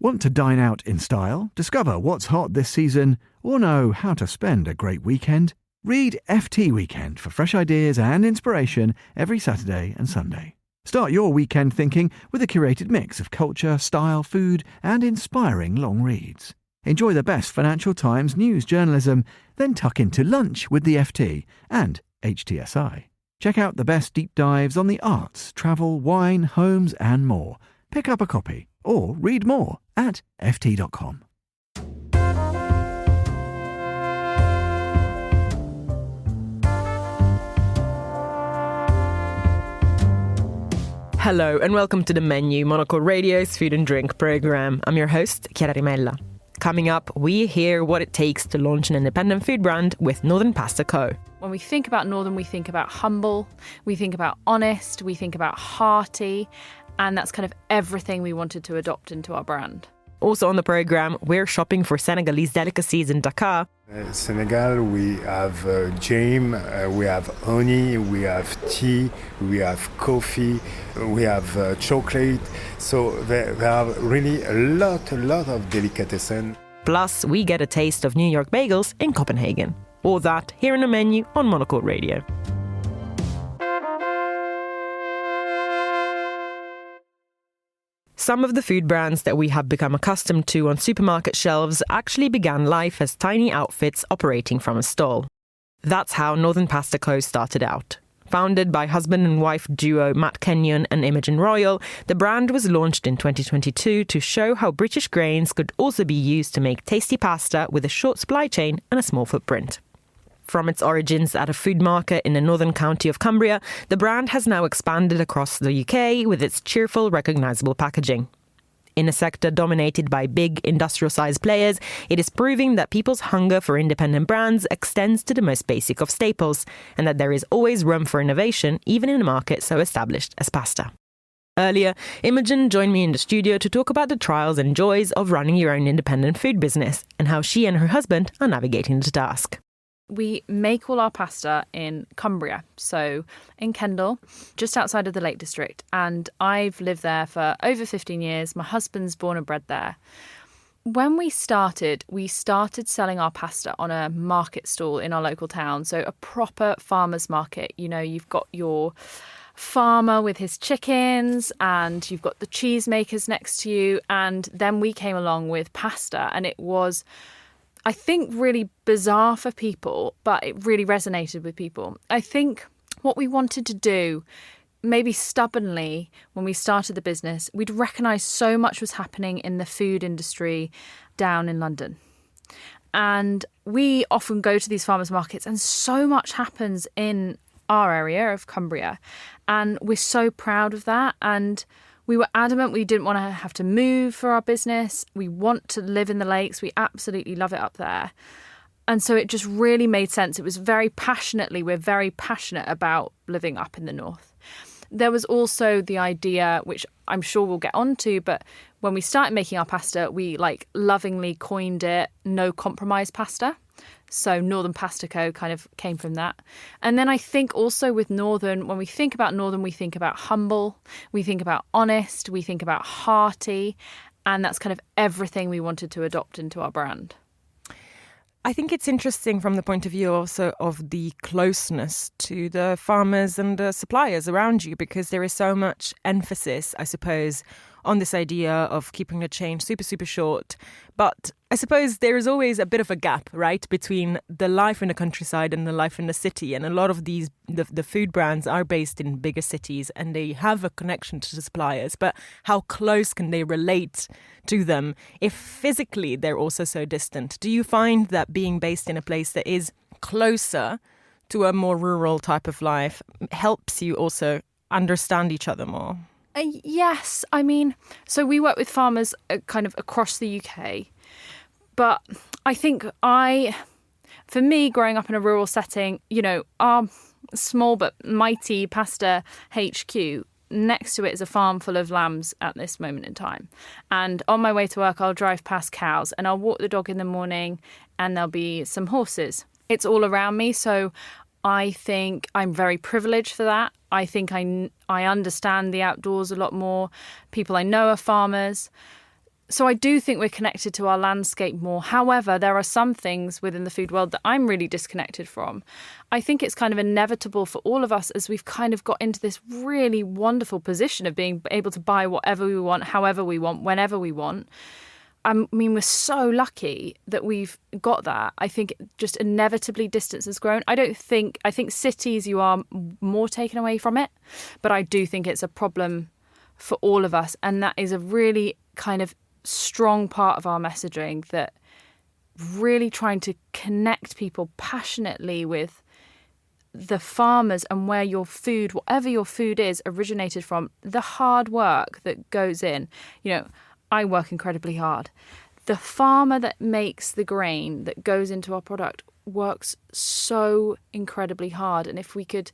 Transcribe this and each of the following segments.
Want to dine out in style, discover what's hot this season, or know how to spend a great weekend? Read FT Weekend for fresh ideas and inspiration every Saturday and Sunday. Start your weekend thinking with a curated mix of culture, style, food, and inspiring long reads. Enjoy the best Financial Times news journalism, then tuck into lunch with the FT and HTSI. Check out the best deep dives on the arts, travel, wine, homes, and more. Pick up a copy or read more at ft.com. Hello and welcome to The Menu, Monocle Radio's food and drink program. I'm your host, Chiara Rimella. Coming up, we hear what it takes to launch an independent food brand with Northern Pasta Co. When we think about Northern, we think about humble, we think about honest, we think about hearty, and that's kind of everything we wanted to adopt into our brand. Also on the program, we're shopping for Senegalese delicacies in Dakar. Senegal, we have jam, we have honey, we have tea, we have coffee, we have chocolate. So there are really a lot of delicacies. Plus, we get a taste of New York bagels in Copenhagen. All that here in The Menu on Monocle Radio. Some of the food brands that we have become accustomed to on supermarket shelves actually began life as tiny outfits operating from a stall. That's how Northern Pasta Co. started out. Founded by husband and wife duo Matt Kenyon and Imogen Royal, the brand was launched in 2022 to show how British grains could also be used to make tasty pasta with a short supply chain and a small footprint. From its origins at a food market in the northern county of Cumbria, the brand has now expanded across the UK with its cheerful, recognisable packaging. In a sector dominated by big, industrial-sized players, it is proving that people's hunger for independent brands extends to the most basic of staples, and that there is always room for innovation, even in a market so established as pasta. Earlier, Imogen joined me in the studio to talk about the trials and joys of running your own independent food business, and how she and her husband are navigating the task. We make all our pasta in Cumbria, so in Kendal, just outside of the Lake District. And I've lived there for over 15 years. My husband's born and bred there. When we started selling our pasta on a market stall in our local town, so a proper farmer's market. You know, you've got your farmer with his chickens and you've got the cheesemakers next to you. And then we came along with pasta, and it was, I think, really bizarre for people, but it really resonated with people. I think what we wanted to do, maybe stubbornly, when we started the business, we'd recognised so much was happening in the food industry down in London. And we often go to these farmers markets and so much happens in our area of Cumbria. And we're so proud of that. And we were adamant we didn't want to have to move for our business. We want to live in the lakes. We absolutely love it up there. And so it just really made sense. It was we're very passionate about living up in the north. There was also the idea, which I'm sure we'll get onto, but when we started making our pasta, we lovingly coined it no compromise pasta. So Northern Pasta Co. kind of came from that. And then I think also with Northern, when we think about Northern, we think about humble, we think about honest, we think about hearty, and that's kind of everything we wanted to adopt into our brand. I think it's interesting from the point of view also of the closeness to the farmers and the suppliers around you, because there is so much emphasis, I suppose, on this idea of keeping the chain super, super short. But I suppose there is always a bit of a gap, right, between the life in the countryside and the life in the city. And a lot of these, the food brands are based in bigger cities and they have a connection to the suppliers. But how close can they relate to them if physically they're also so distant? Do you find that being based in a place that is closer to a more rural type of life helps you also understand each other more? Yes. I mean, so we work with farmers kind of across the UK. But I think for me, growing up in a rural setting, you know, our small but mighty pasta HQ, next to it is a farm full of lambs at this moment in time. And on my way to work, I'll drive past cows and I'll walk the dog in the morning and there'll be some horses. It's all around me. So I think I'm very privileged for that. I think I understand the outdoors a lot more. People I know are farmers. So I do think we're connected to our landscape more. However, there are some things within the food world that I'm really disconnected from. I think it's kind of inevitable for all of us as we've kind of got into this really wonderful position of being able to buy whatever we want, however we want, whenever we want. I mean, we're so lucky that we've got that. I think just inevitably distance has grown. I think cities you are more taken away from it, but I do think it's a problem for all of us. And that is a really kind of strong part of our messaging, that really trying to connect people passionately with the farmers and where your food, whatever your food is, originated from, the hard work that goes in. You know, I work incredibly hard. The farmer that makes the grain that goes into our product works so incredibly hard. And if we could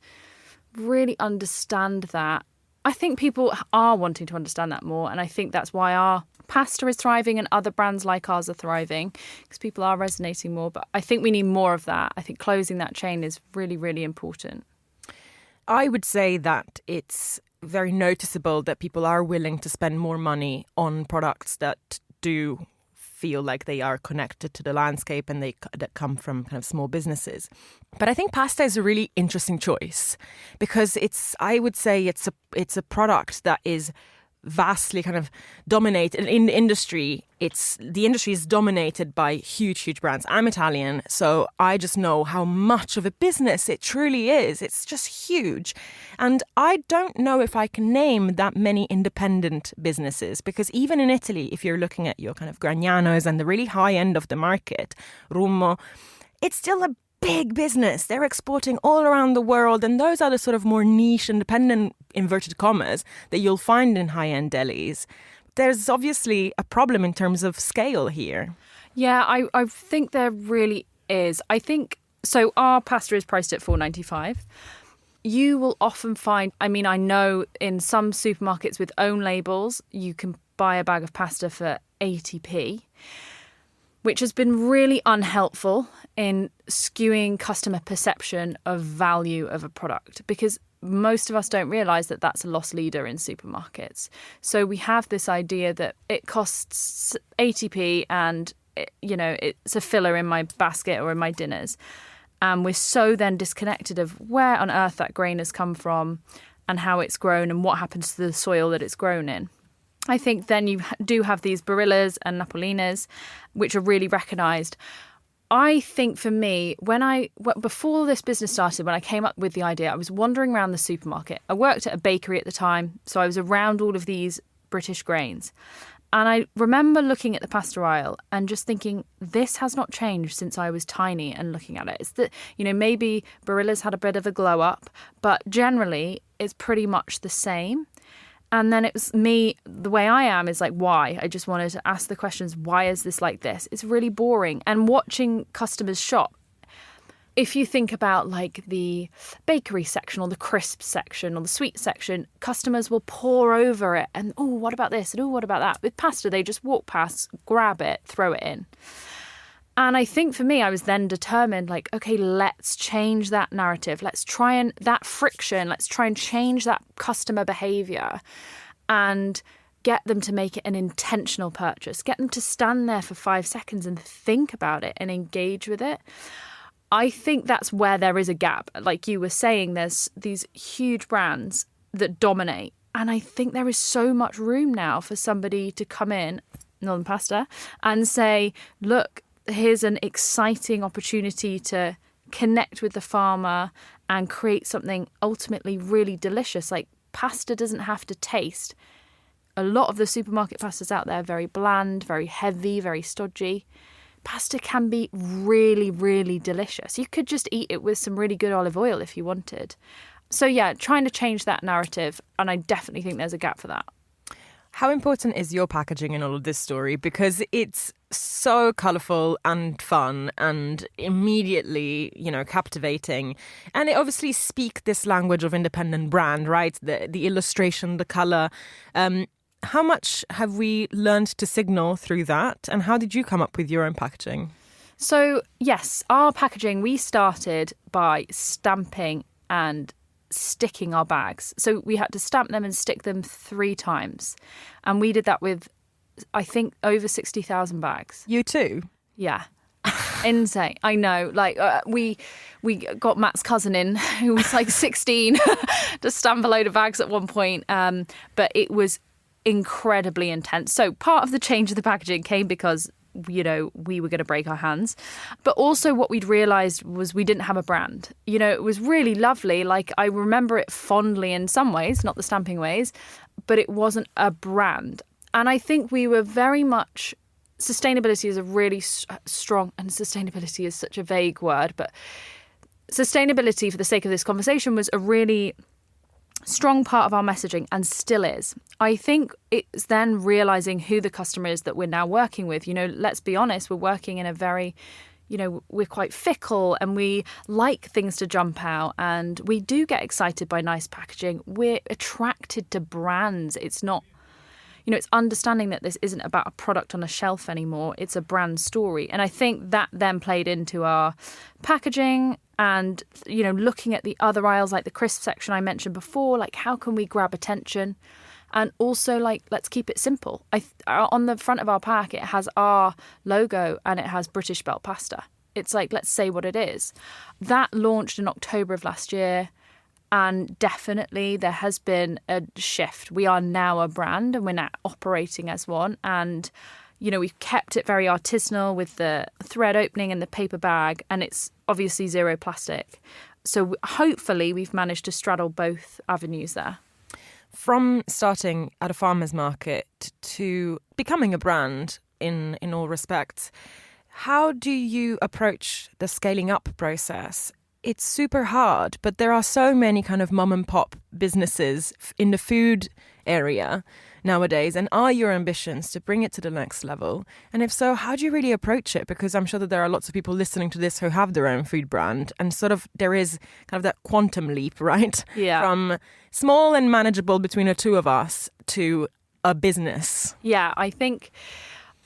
really understand that, I think people are wanting to understand that more. And I think that's why our pasta is thriving and other brands like ours are thriving, because people are resonating more. But I think we need more of that. I think closing that chain is really, really important. I would say that it's very noticeable that people are willing to spend more money on products that do feel like they are connected to the landscape and that come from kind of small businesses. But I think pasta is a really interesting choice because I would say it's a product that is vastly kind of dominated in the industry. The industry is dominated by huge brands. I'm Italian, so I just know how much of a business it truly is. It's just huge. And I don't know if I can name that many independent businesses, because even in Italy, if you're looking at your kind of Gragnanos and the really high end of the market, Rummo, it's still a big business. They're exporting all around the world, and those are the sort of more niche, independent, inverted commas, that you'll find in high-end delis. There's obviously a problem in terms of scale here. Yeah, I think there really is. I think, so our pasta is priced at $4.95. You will often find, I mean, I know in some supermarkets with own labels, you can buy a bag of pasta for 80p. Which has been really unhelpful in skewing customer perception of value of a product, because most of us don't realise that that's a loss leader in supermarkets. So we have this idea that it costs 80p and, it's a filler in my basket or in my dinners. And we're so then disconnected of where on earth that grain has come from and how it's grown and what happens to the soil that it's grown in. I think then you do have these Barillas and Napolinas, which are really recognised. I think for me, before this business started, when I came up with the idea, I was wandering around the supermarket. I worked at a bakery at the time, so I was around all of these British grains. And I remember looking at the pasta aisle and just thinking, this has not changed since I was tiny and looking at it. It's that, maybe Barilla's had a bit of a glow up, but generally it's pretty much the same. And then it was me, the way I am is like, why? I just wanted to ask the questions, why is this like this? It's really boring. And watching customers shop, if you think about like the bakery section or the crisp section or the sweet section, customers will pour over it and, oh, what about this? And oh, what about that? With pasta, they just walk past, grab it, throw it in. And I think for me, I was then determined, like, okay, let's change that narrative. Let's try and change that customer behaviour and get them to make it an intentional purchase. Get them to stand there for 5 seconds and think about it and engage with it. I think that's where there is a gap. Like you were saying, there's these huge brands that dominate. And I think there is so much room now for somebody to come in, Northern Pasta, and say, look, here's an exciting opportunity to connect with the farmer and create something ultimately really delicious. Like pasta doesn't have to taste. A lot of the supermarket pastas out there are very bland, very heavy, very stodgy. Pasta can be really, really delicious. You could just eat it with some really good olive oil if you wanted. So yeah, trying to change that narrative, and I definitely think there's a gap for that. How important is your packaging in all of this story? Because it's so colourful and fun and immediately, captivating. And it obviously speaks this language of independent brand, right? The illustration, the colour. How much have we learned to signal through that? And how did you come up with your own packaging? So, yes, our packaging, we started by stamping and sticking our bags. So we had to stamp them and stick them 3 times. And we did that with I think, over 60,000 bags. You too? Yeah. Insane. I know. Like, we got Matt's cousin in, who was like 16, to stamp a load of bags at one point. But it was incredibly intense. So part of the change of the packaging came because, we were going to break our hands. But also what we'd realised was we didn't have a brand. It was really lovely. Like, I remember it fondly in some ways, not the stamping ways, but it wasn't a brand. And I think we were very much... Sustainability is a really strong, and sustainability is such a vague word, but sustainability, for the sake of this conversation, was a really strong part of our messaging and still is. I think it's then realising who the customer is that we're now working with. Let's be honest, we're working in a very, we're quite fickle and we like things to jump out and we do get excited by nice packaging. We're attracted to brands. It's not... it's understanding that this isn't about a product on a shelf anymore. It's a brand story. And I think that then played into our packaging and, looking at the other aisles, like the crisp section I mentioned before, like how can we grab attention? And also, like, let's keep it simple. On the front of our pack, it has our logo and it has British belt pasta. It's like, let's say what it is. That launched in October of last year. And definitely there has been a shift. We are now a brand and we're now operating as one. And, we've kept it very artisanal with the thread opening and the paper bag. And it's obviously zero plastic. So hopefully we've managed to straddle both avenues there. From starting at a farmer's market to becoming a brand in all respects, how do you approach the scaling up process? It's super hard, but there are so many kind of mom and pop businesses in the food area nowadays. And are your ambitions to bring it to the next level? And if so, how do you really approach it? Because I'm sure that there are lots of people listening to this who have their own food brand. And sort of there is kind of that quantum leap, right? Yeah. From small and manageable between the two of us to a business. Yeah, I think...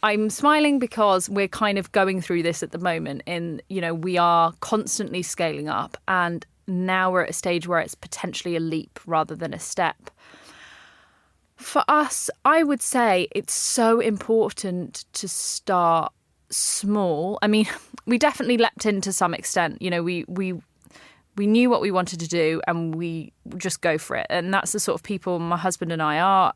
I'm smiling because we're kind of going through this at the moment we are constantly scaling up and now we're at a stage where it's potentially a leap rather than a step. For us, I would say it's so important to start small. I mean, we definitely leapt in to some extent. We knew what we wanted to do and we just go for it. And that's the sort of people my husband and I are.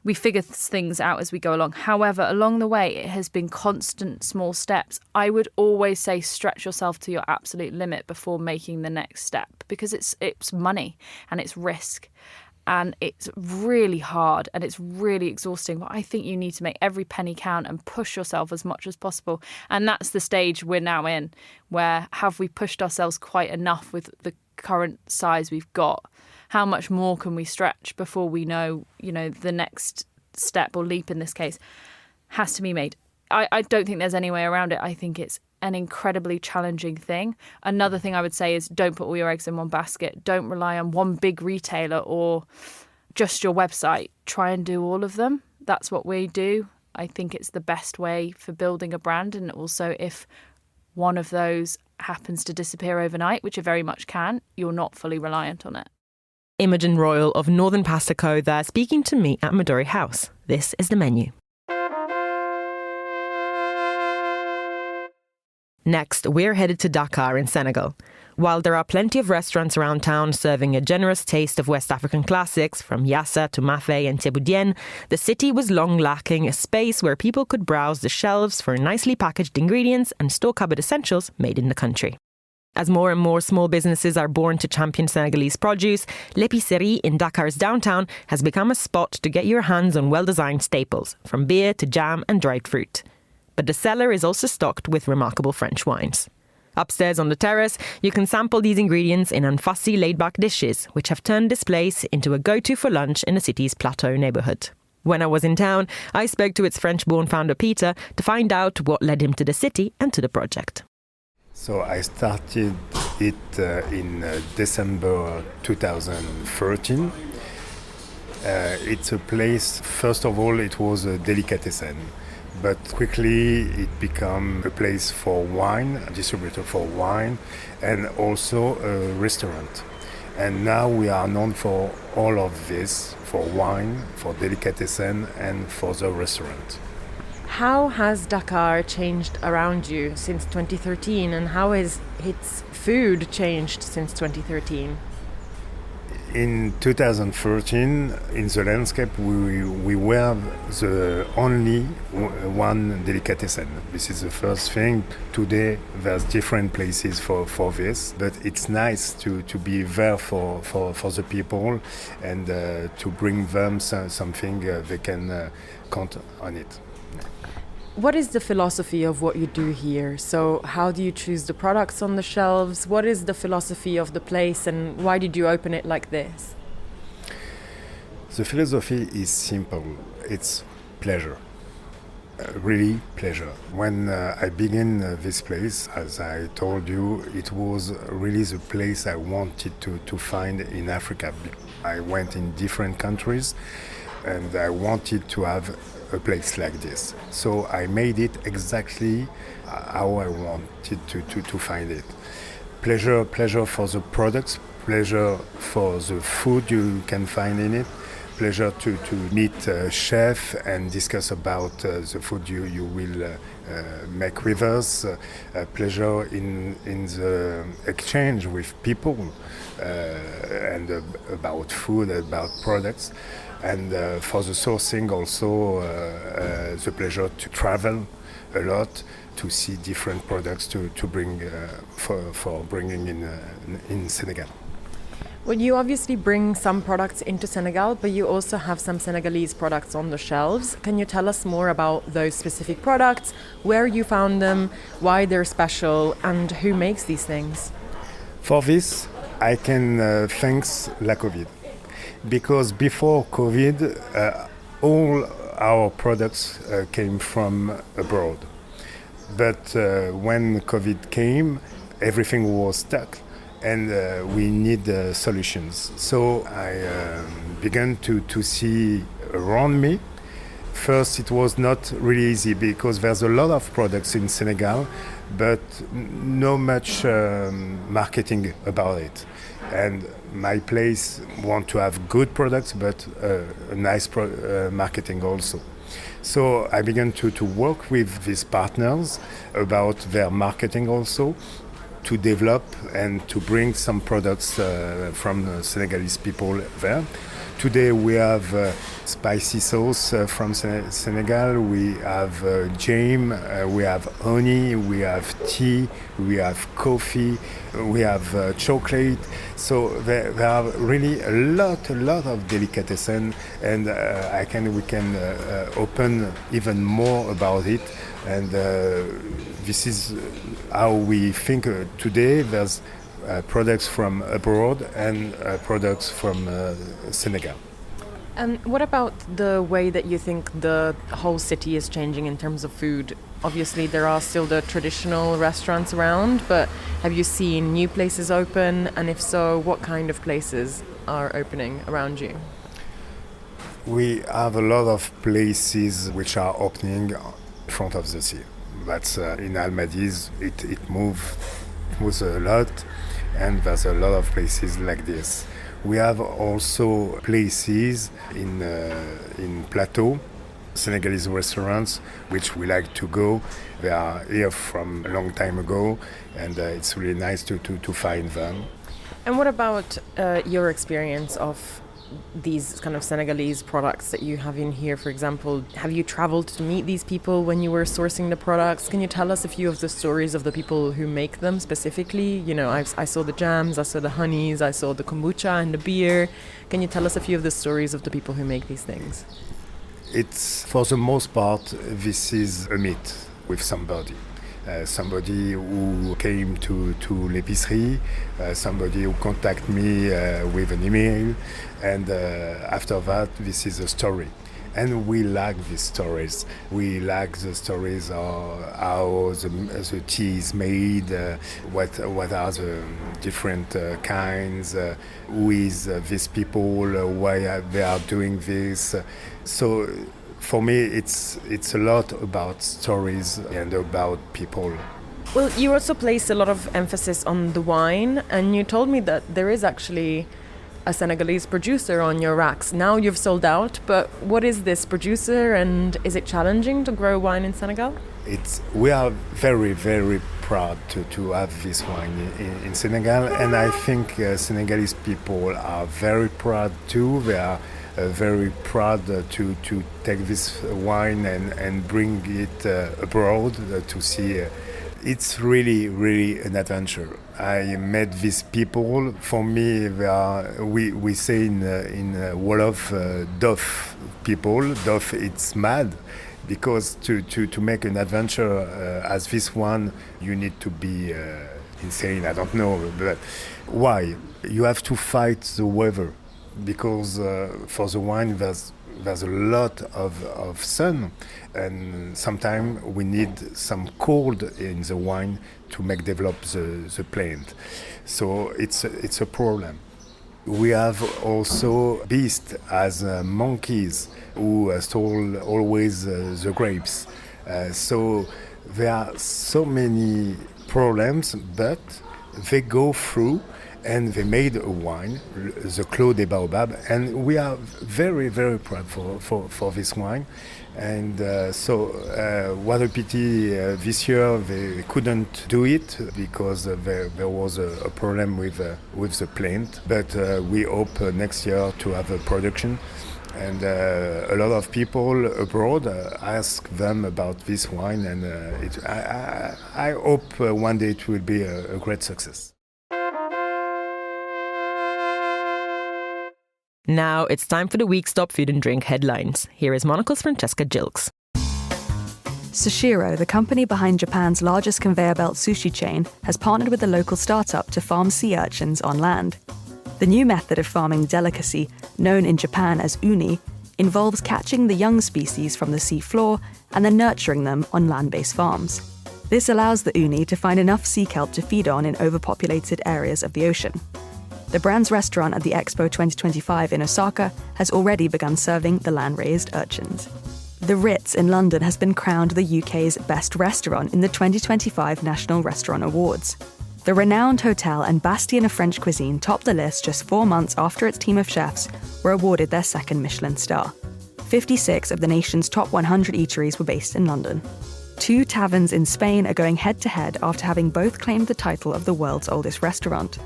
We figure things out as we go along. However, along the way, it has been constant small steps. I would always say stretch yourself to your absolute limit before making the next step because it's money and it's risk and it's really hard and it's really exhausting. But I think you need to make every penny count and push yourself as much as possible. And that's the stage we're now in, where have we pushed ourselves quite enough with the current size we've got? How much more can we stretch before we know, the next step or leap in this case has to be made? I don't think there's any way around it. I think it's an incredibly challenging thing. Another thing I would say is don't put all your eggs in one basket. Don't rely on one big retailer or just your website. Try and do all of them. That's what we do. I think it's the best way for building a brand. And also if one of those happens to disappear overnight, which it very much can, you're not fully reliant on it. Imogen Royal of Northern Pasta Co. there speaking to me at Midori House. This is the menu. Next, we're headed to Dakar in Senegal. While there are plenty of restaurants around town serving a generous taste of West African classics, from yassa to mafe and teboudienne, the city was long lacking a space where people could browse the shelves for nicely packaged ingredients and store cupboard essentials made in the country. As more and more small businesses are born to champion Senegalese produce, L'Épicerie in Dakar's downtown has become a spot to get your hands on well-designed staples, from beer to jam and dried fruit. But the cellar is also stocked with remarkable French wines. Upstairs on the terrace, you can sample these ingredients in unfussy laid-back dishes, which have turned this place into a go-to for lunch in the city's Plateau neighbourhood. When I was in town, I spoke to its French-born founder Peter to find out what led him to the city and to the project. So I started it in December 2013. It's a place, first of all, it was a delicatessen, but quickly it became a place for wine, a distributor for wine, and also a restaurant. And now we are known for all of this, for wine, for delicatessen, and for the restaurant. How has Dakar changed around you since 2013, and how has its food changed since 2013? In 2013, in the landscape, we were the only one delicatessen. This is the first thing. Today, there's different places for this, but it's nice to be there for the people and to bring them something they can count on it. What is the philosophy of what you do here? So how do you choose the products on the shelves? What is the philosophy of the place, and why did you open it like this? The philosophy is simple. It's pleasure. Really pleasure. When I began this place, as I told you, it was really the place I wanted to find in Africa. I went in different countries and I wanted to have a place like this. So I made it exactly how I wanted to find it. Pleasure for the products, pleasure for the food you can find in it, pleasure to meet a chef and discuss about the food you will make with us, pleasure in the exchange with people and about food, about products. And for the sourcing also, the pleasure to travel a lot, to see different products to bring for bringing in Senegal. Well, you obviously bring some products into Senegal, but you also have some Senegalese products on the shelves. Can you tell us more about those specific products, where you found them, why they're special, and who makes these things? For this, I can thanks la COVID. Because before COVID, all our products came from abroad. But when COVID came, everything was stuck and we need solutions. So I began to see around me. First, it was not really easy because there's a lot of products in Senegal, but no much marketing about it. And my place want to have good products, but a nice marketing also. So I began to work with these partners about their marketing also, to develop and to bring some products from Senegalese people there. Today we have spicy sauce from Senegal, we have jam, we have honey, we have tea, we have coffee, we have chocolate. So there are really a lot of delicatessen, and we can open even more about it. And this is how we think today. There's products from abroad and products from Senegal. And what about the way that you think the whole city is changing in terms of food? Obviously, there are still the traditional restaurants around, but have you seen new places open? And if so, what kind of places are opening around you? We have a lot of places which are opening in front of the sea. That's in Almadies, it moves a lot, and there's a lot of places like this. We have also places in Plateau, Senegalese restaurants, which we like to go. They are here from a long time ago, and it's really nice to find them. And what about your experience of these kind of Senegalese products that you have in here, for example? Have you traveled to meet these people when you were sourcing the products? Can you tell us a few of the stories of the people who make them specifically? You know, I saw the jams, I saw the honeys, I saw the kombucha and the beer. Can you tell us a few of the stories of the people who make these things? It's, for the most part, this is a meet with somebody. Somebody who came to l'épicerie, somebody who contacted me with an email, and after that, this is a story. And we like these stories. We like the stories of how the tea is made, what are the different kinds, who is these people, why they are doing this. So for me, it's a lot about stories and about people. Well, you also place a lot of emphasis on the wine, and you told me that there is actually a Senegalese producer on your racks. Now you've sold out, but what is this producer, and is it challenging to grow wine in Senegal? We are very, very proud to have this wine in Senegal, and I think Senegalese people are very proud too. They are very proud to take this wine and bring it abroad to see. It's really, really an adventure. I met these people. For me, we say in Wolof, dof people. Dof, it's mad, because to make an adventure as this one, you need to be insane. I don't know, but why? You have to fight the weather, because for the wine there's a lot of sun, and sometimes we need some cold in the wine to make develop the plant. So it's a problem. We have also beasts as monkeys who stole always the grapes. So there are so many problems, but they go through. And they made a wine, the Clos des Baobabs, and we are very, very proud for this wine. And what a pity this year they couldn't do it, because there was a problem with the plant. But we hope next year to have a production. And a lot of people abroad ask them about this wine, and I hope one day it will be a great success. Now it's time for the week's top food and drink headlines. Here is Monocle's Francesca Gilks. Sushiro, the company behind Japan's largest conveyor belt sushi chain, has partnered with a local startup to farm sea urchins on land. The new method of farming delicacy, known in Japan as uni, involves catching the young species from the sea floor and then nurturing them on land-based farms. This allows the uni to find enough sea kelp to feed on in overpopulated areas of the ocean. The brand's restaurant at the Expo 2025 in Osaka has already begun serving the land-raised urchins. The Ritz in London has been crowned the UK's best restaurant in the 2025 National Restaurant Awards. The renowned hotel and bastion of French cuisine topped the list just 4 months after its team of chefs were awarded their second Michelin star. 56 of the nation's top 100 eateries were based in London. 2 taverns in Spain are going head-to-head after having both claimed the title of the world's oldest restaurant.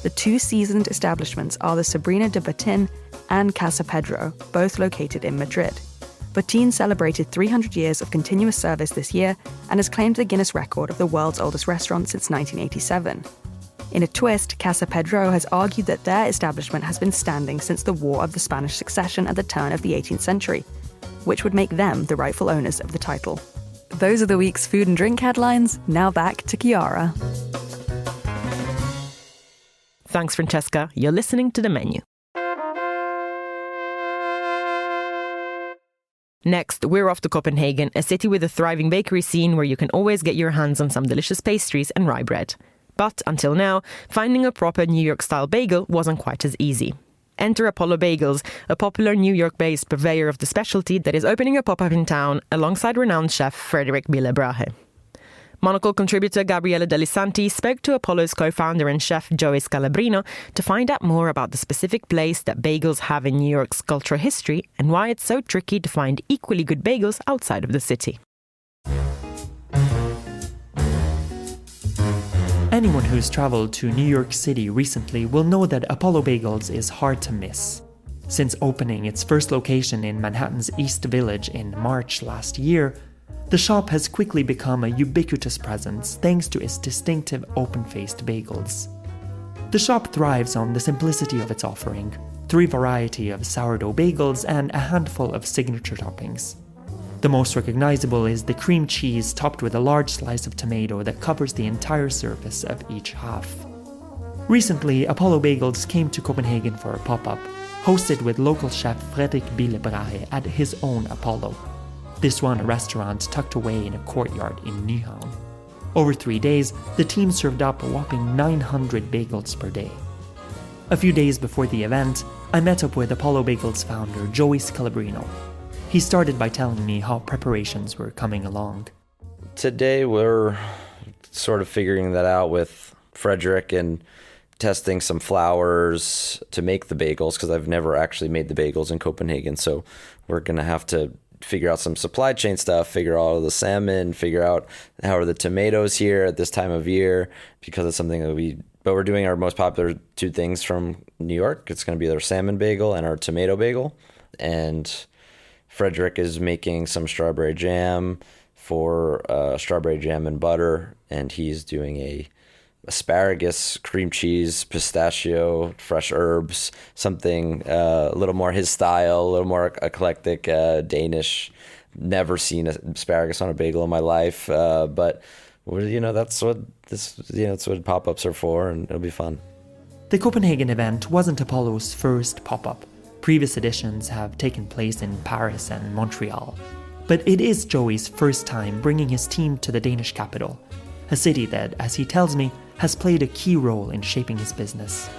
The 2 seasoned establishments are the Sabrina de Botín and Casa Pedro, both located in Madrid. Botín celebrated 300 years of continuous service this year and has claimed the Guinness record of the world's oldest restaurant since 1987. In a twist, Casa Pedro has argued that their establishment has been standing since the War of the Spanish Succession at the turn of the 18th century, which would make them the rightful owners of the title. Those are the week's food and drink headlines. Now back to Chiara. Thanks, Francesca. You're listening to The Menu. Next, we're off to Copenhagen, a city with a thriving bakery scene where you can always get your hands on some delicious pastries and rye bread. But until now, finding a proper New York-style bagel wasn't quite as easy. Enter Apollo Bagels, a popular New York-based purveyor of the specialty that is opening a pop-up in town alongside renowned chef Frédéric Billebrahe. Monocle contributor Gabriele Delisanti spoke to Apollo's co-founder and chef Joey Scalabrino to find out more about the specific place that bagels have in New York's cultural history and why it's so tricky to find equally good bagels outside of the city. Anyone who's traveled to New York City recently will know that Apollo Bagels is hard to miss. Since opening its first location in Manhattan's East Village in March last year, the shop has quickly become a ubiquitous presence thanks to its distinctive open-faced bagels. The shop thrives on the simplicity of its offering, 3 variety of sourdough bagels and a handful of signature toppings. The most recognizable is the cream cheese topped with a large slice of tomato that covers the entire surface of each half. Recently, Apollo Bagels came to Copenhagen for a pop-up, hosted with local chef Frédéric Billebrahe at his own Apollo. This one a restaurant tucked away in a courtyard in Nyhavn. Over 3 days, the team served up a whopping 900 bagels per day. A few days before the event, I met up with Apollo Bagels founder Joey Scalabrino. He started by telling me how preparations were coming along. Today we're sort of figuring that out with Frederick and testing some flours to make the bagels because I've never actually made the bagels in Copenhagen. So we're going to have to figure out some supply chain stuff, figure out all the salmon, figure out how are the tomatoes here at this time of year, because it's something that but we're doing our most popular two things from New York. It's going to be our salmon bagel and our tomato bagel. And Frederick is making some strawberry jam for strawberry jam and butter. And he's doing a asparagus, cream cheese, pistachio, fresh herbs, something a little more his style, a little more eclectic, Danish. Never seen asparagus on a bagel in my life, but that's what that's what pop-ups are for, and it'll be fun. The Copenhagen event wasn't Apollo's first pop-up. Previous editions have taken place in Paris and Montreal. But it is Joey's first time bringing his team to the Danish capital, a city that, as he tells me, has played a key role in shaping his business.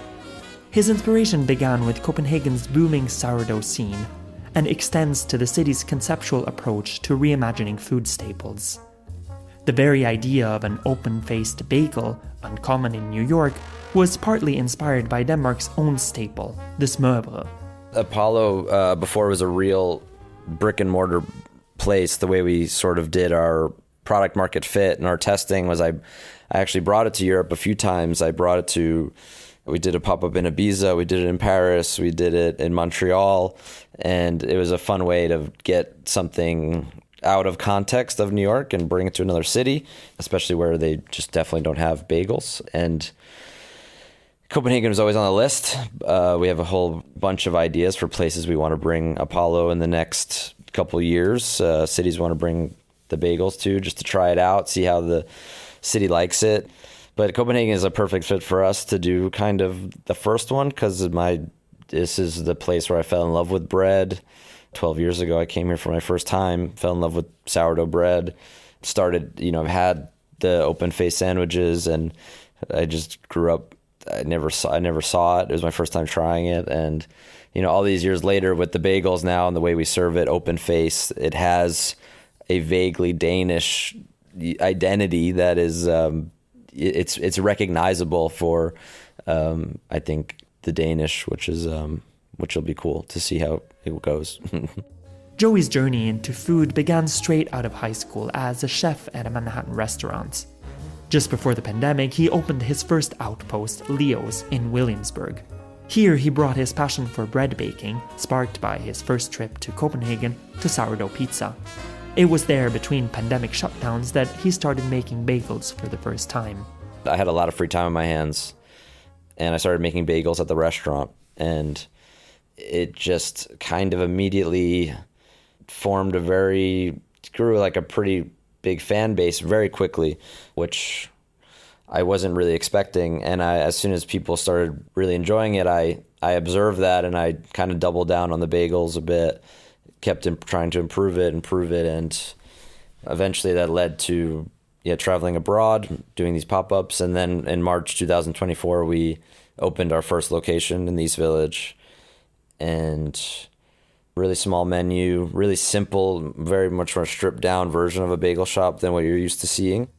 His inspiration began with Copenhagen's booming sourdough scene and extends to the city's conceptual approach to reimagining food staples. The very idea of an open-faced bagel, uncommon in New York, was partly inspired by Denmark's own staple, the smørrebrød. Apollo, before it was a real brick-and-mortar place, the way we sort of did our product market fit and our testing was I actually brought it to Europe a few times. We did a pop-up in Ibiza, we did it in Paris, we did it in Montreal, and it was a fun way to get something out of context of New York and bring it to another city, especially where they just definitely don't have bagels. And Copenhagen was always on the list. We have a whole bunch of ideas for places we want to bring Apollo in the next couple of years. Cities want to bring the bagels to, just to try it out, see how the city likes it. But Copenhagen is a perfect fit for us to do kind of the first one because this is the place where I fell in love with bread. 12 years ago, I came here for my first time, fell in love with sourdough bread, started, I've had the open-faced sandwiches, and I just grew up. I never saw it. It was my first time trying it. And, all these years later with the bagels now and the way we serve it, open-faced, it has a vaguely Danish identity that is, it's recognizable for, I think, the Danish, which will be cool to see how it goes. Joey's journey into food began straight out of high school as a chef at a Manhattan restaurant. Just before the pandemic, he opened his first outpost, Leo's, in Williamsburg. Here he brought his passion for bread baking, sparked by his first trip to Copenhagen, to sourdough pizza. It was there, between pandemic shutdowns, that he started making bagels for the first time. I had a lot of free time on my hands, and I started making bagels at the restaurant, and it just kind of immediately grew like a pretty big fan base very quickly, which I wasn't really expecting. And as soon as people started really enjoying it, I observed that, and I kind of doubled down on the bagels a bit, kept trying to improve it, and eventually that led to traveling abroad, doing these pop-ups. And then in March 2024, we opened our first location in the East Village. And really small menu, really simple, very much more stripped down version of a bagel shop than what you're used to seeing.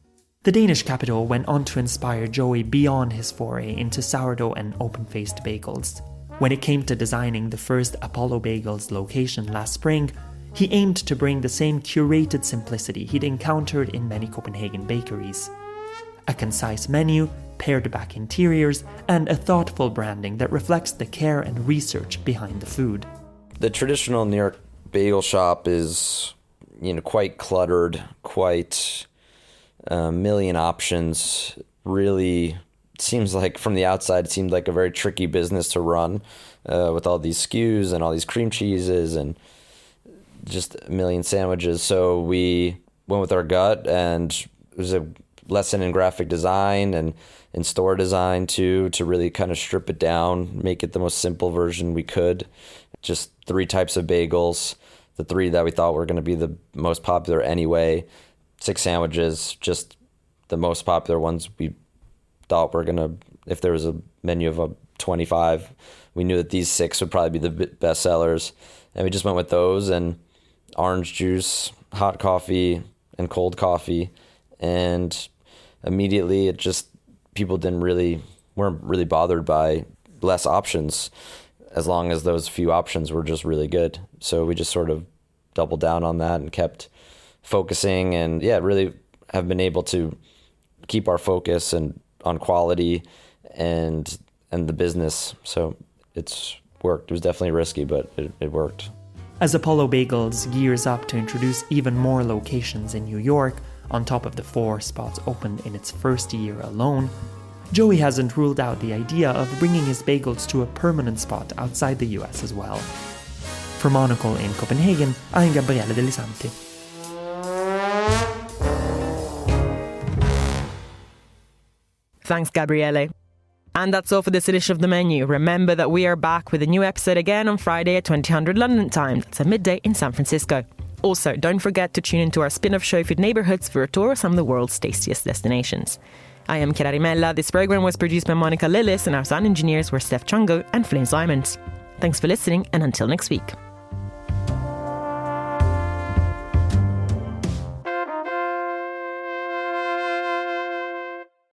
The Danish capital went on to inspire Joey beyond his foray into sourdough and open-faced bagels. When it came to designing the first Apollo Bagels location last spring, he aimed to bring the same curated simplicity he'd encountered in many Copenhagen bakeries. A concise menu, pared-back interiors, and a thoughtful branding that reflects the care and research behind the food. The traditional New York bagel shop is, quite cluttered, quite a million options. Really seems like, from the outside, it seemed like a very tricky business to run with all these SKUs and all these cream cheeses and just a million sandwiches. So we went with our gut, and it was a lesson in graphic design and in store design too, to really kind of strip it down, make it the most simple version we could. Just 3 types of bagels, the 3 that we thought were going to be the most popular anyway. 6 sandwiches, just the most popular ones we thought were going to, if there was a menu of 25, we knew that these 6 would probably be the best sellers. And we just went with those, and orange juice, hot coffee, and cold coffee. And immediately people didn't really weren't really bothered by less options as long as those few options were just really good. So we just sort of doubled down on that and kept focusing, and really have been able to keep our focus and on quality and the business. So it's worked. It was definitely risky, but it worked. As Apollo Bagels gears up to introduce even more locations in New York, on top of the 4 spots opened in its first year alone, Joey hasn't ruled out the idea of bringing his bagels to a permanent spot outside the US as well. For Monocle in Copenhagen, I'm Gabriele Delisanti. Thanks, Gabriele. And that's all for this edition of The Menu. Remember that we are back with a new episode again on Friday at 2000 London time. That's at midday in San Francisco. Also, don't forget to tune into our spin-off show Food Neighborhoods for a tour of some of the world's tastiest destinations. I am Chiara Rimella. This program was produced by Monica Lillis, and our sound engineers were Steph Chungo and Flynn Simons. Thanks for listening, and until next week.